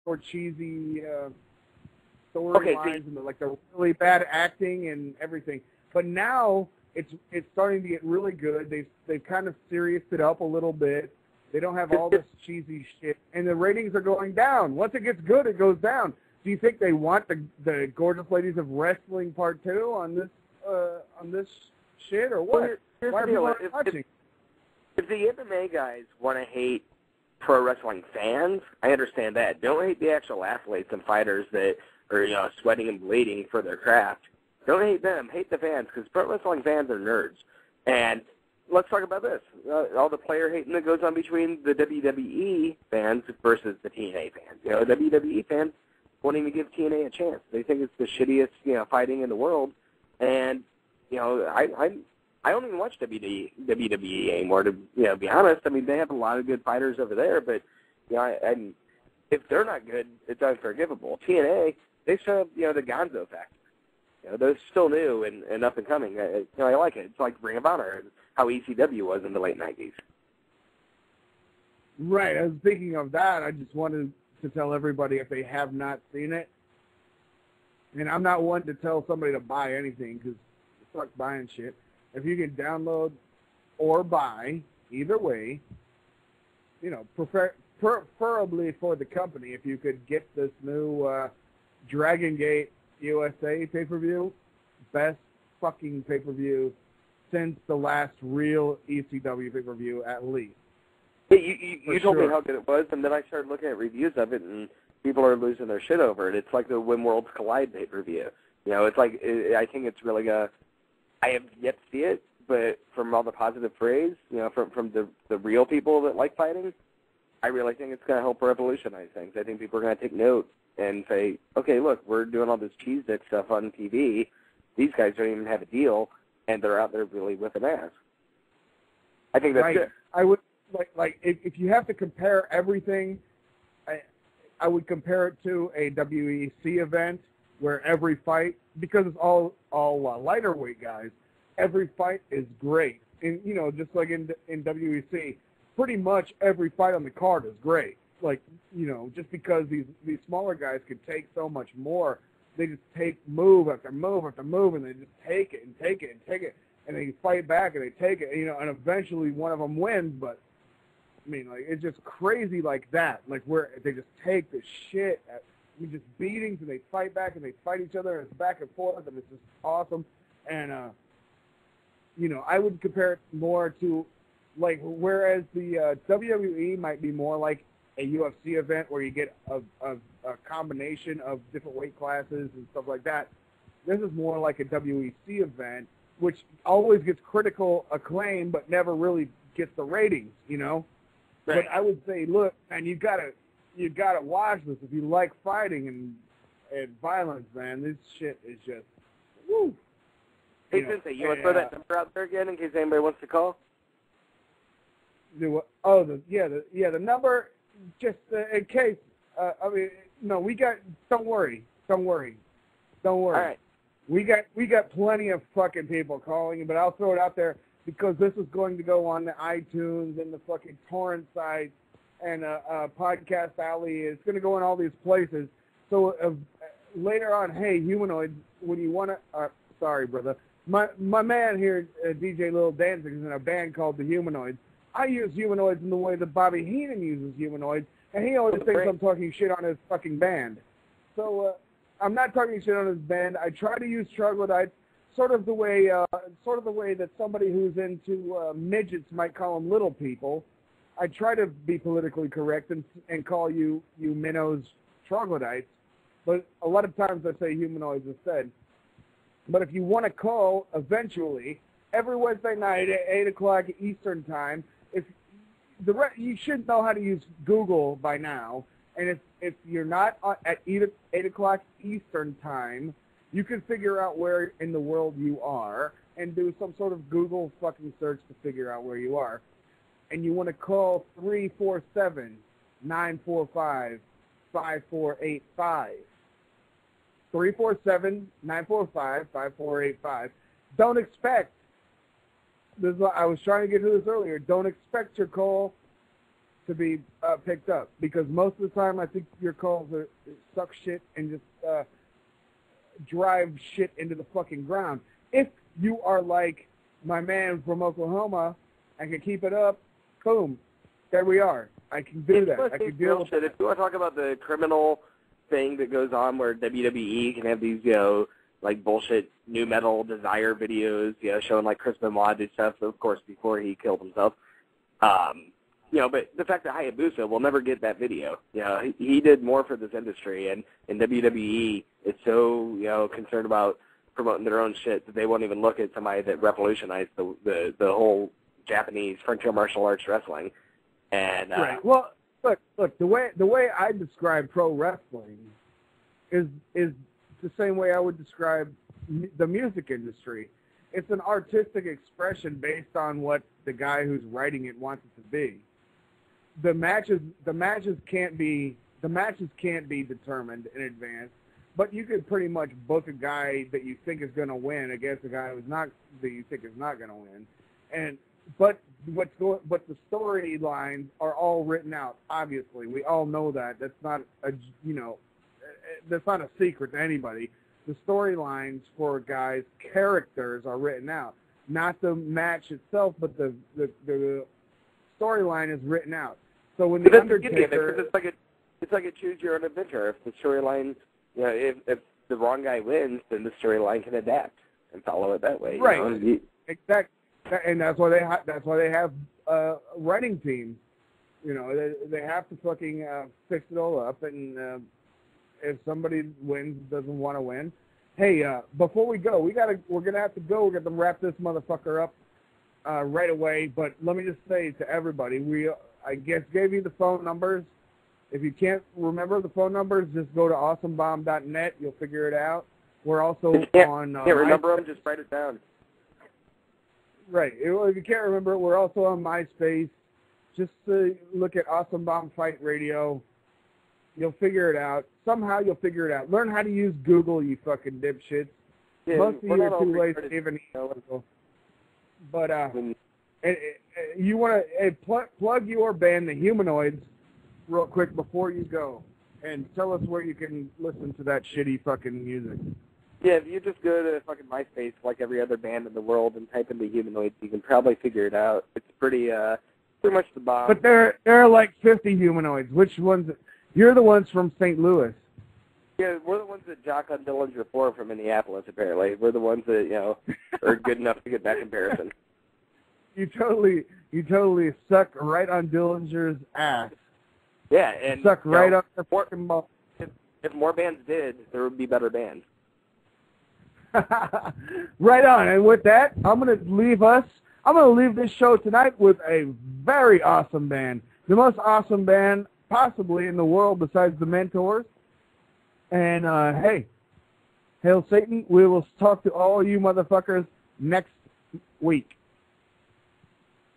or cheesy storylines and the really bad acting and everything. But now it's starting to get really good. They've kind of serioused it up a little bit. They don't have all this cheesy shit, and the ratings are going down. Once it gets good, it goes down. Do you think they want the Gorgeous Ladies of Wrestling Part 2 on this shit, or what? Why are people not watching? If the MMA guys want to hate pro wrestling fans, I understand that. Don't hate the actual athletes and fighters that are sweating and bleeding for their craft. Don't hate them. Hate the fans, because pro wrestling fans are nerds. And let's talk about this. All the player hating that goes on between the WWE fans versus the TNA fans. WWE fans won't even give TNA a chance. They think it's the shittiest, fighting in the world. And, I don't even watch WWE anymore, to be honest. I mean, they have a lot of good fighters over there, but, if they're not good, it's unforgivable. TNA, they still have, the Gonzo factor. They're still new and up and coming. I like it. It's like Ring of Honor, how ECW was in the late 90s. Right. I was thinking of that. I just wanted to tell everybody, if they have not seen it, and I'm not one to tell somebody to buy anything, because fuck buying shit. If you can download or buy, either way, preferably for the company, if you could get this new Dragon Gate USA pay-per-view, best fucking pay-per-view since the last real ECW pay-per-view, at least. You told me how good it was, and then I started looking at reviews of it, and people are losing their shit over it. It's like the When Worlds Collide pay-per-view. It's like, I think it's really I have yet to see it, but from all the positive praise, from the real people that like fighting, I really think it's going to help revolutionize things. I think people are going to take note and say, okay, look, we're doing all this cheese dick stuff on TV. These guys don't even have a deal, and they're out there really whipping ass. I think that's good. I would if you have to compare everything, I would compare it to a WEC event where every fight, because it's all lighter weight guys, every fight is great. And just like in WEC, pretty much every fight on the card is great. Just because these smaller guys could take so much more, they just take move after move after move, and they just take it and take it and take it, and they fight back and they take it, and eventually one of them wins. But I mean, it's just crazy like that, where they just take the shit just beatings, and they fight back and they fight each other, and it's back and forth, and it's just awesome. And I would compare it more to whereas the WWE might be more like a UFC event where you get a combination of different weight classes and stuff like that. This is more like a WEC event, which always gets critical acclaim but never really gets the ratings, Right. But I would say, look, man, you gotta watch this if you like fighting and violence, man. This shit is just woo. Hey, Sensei, you want to throw that number out there again in case anybody wants to call? The number, just in case. Don't worry. All right. We got plenty of fucking people calling, but I'll throw it out there because this is going to go on the iTunes and the fucking torrent sites and Podcast Alley. It's going to go in all these places. So later on, hey, humanoids, when you want to, sorry, brother. My man here, DJ Lil Danzig, is in a band called The Humanoids. I use humanoids in the way that Bobby Heenan uses humanoids, and he always thinks I'm talking shit on his fucking band. So I'm not talking shit on his band. I try to use troglodytes, sort of the way that somebody who's into midgets might call them little people. I try to be politically correct and call you minnows troglodytes, but a lot of times I say humanoids instead. But if you want to call eventually, every Wednesday night at 8 o'clock Eastern Time, you should know how to use Google by now. And if you're not at 8 o'clock Eastern Time, you can figure out where in the world you are and do some sort of Google fucking search to figure out where you are. And you want to call 347-945-5485. 347-945-5485. Don't expect, I was trying to get to this earlier, don't expect your call to be picked up, because most of the time I think your calls suck shit and just drive shit into the fucking ground. If you are like my man from Oklahoma and can keep it up, boom, there we are. I can do that. I can deal with it. If you want to talk about the criminal thing that goes on where WWE can have these, like bullshit new metal desire videos, showing like Chris Benoit do stuff, of course, before he killed himself. But the fact that Hayabusa will never get that video, he did more for this industry, and WWE is so, concerned about promoting their own shit that they won't even look at somebody that revolutionized the whole Japanese frontier martial arts wrestling. And right. Well, look, the way I describe pro wrestling is the same way I would describe the music industry. It's an artistic expression based on what the guy who's writing it wants it to be. The matches can't be determined in advance, but you could pretty much book a guy that you think is going to win against a guy that you think is not going to win. But the storylines are all written out. Obviously, we all know that. That's not a secret to anybody. The storylines for guys' characters are written out. Not the match itself, but the storyline is written out. So when the Undertaker, it's like a choose your own adventure. If the storyline, if the wrong guy wins, then the storyline can adapt and follow it that way. Right. Exactly. And that's why they have writing teams. They have to fucking fix it all up. And if somebody doesn't want to win, hey, before we go, we're gonna have to go. We're gonna wrap this motherfucker up right away. But let me just say to everybody, I guess gave you the phone numbers. If you can't remember the phone numbers, just go to awesomebomb.net. You'll figure it out. We're also on. Can't remember them? Just write it down. Right. If you can't remember it, we're also on MySpace. Just look at Awesome Bomb Fight Radio. You'll figure it out. Somehow you'll figure it out. Learn how to use Google, you fucking dipshits. Yeah, most of you are too late to even Google. But you want to plug your band, The Humanoids, real quick before you go, and tell us where you can listen to that shitty fucking music. Yeah, if you just go to fucking MySpace like every other band in the world and type in The Humanoids, you can probably figure it out. It's pretty much the bomb. But there are like 50 Humanoids. Which ones? You're the ones from St. Louis. Yeah, we're the ones that jock on Dillinger 4 from Minneapolis, apparently. We're the ones that, are good enough to get that comparison. You totally suck right on Dillinger's ass. Yeah, and suck right on the fucking ball. If more bands did, there would be better bands. Right on. And with that, I'm going to leave this show tonight with a very awesome band. The most awesome band possibly in the world besides the Mentors. And, hey, hail Satan. We will talk to all you motherfuckers next week.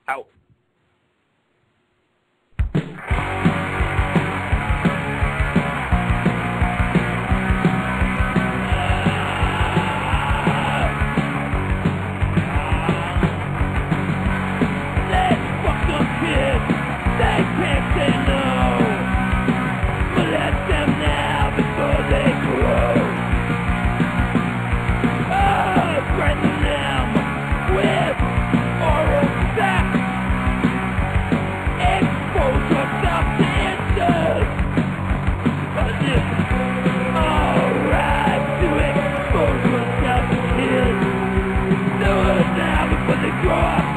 Out. Grow up.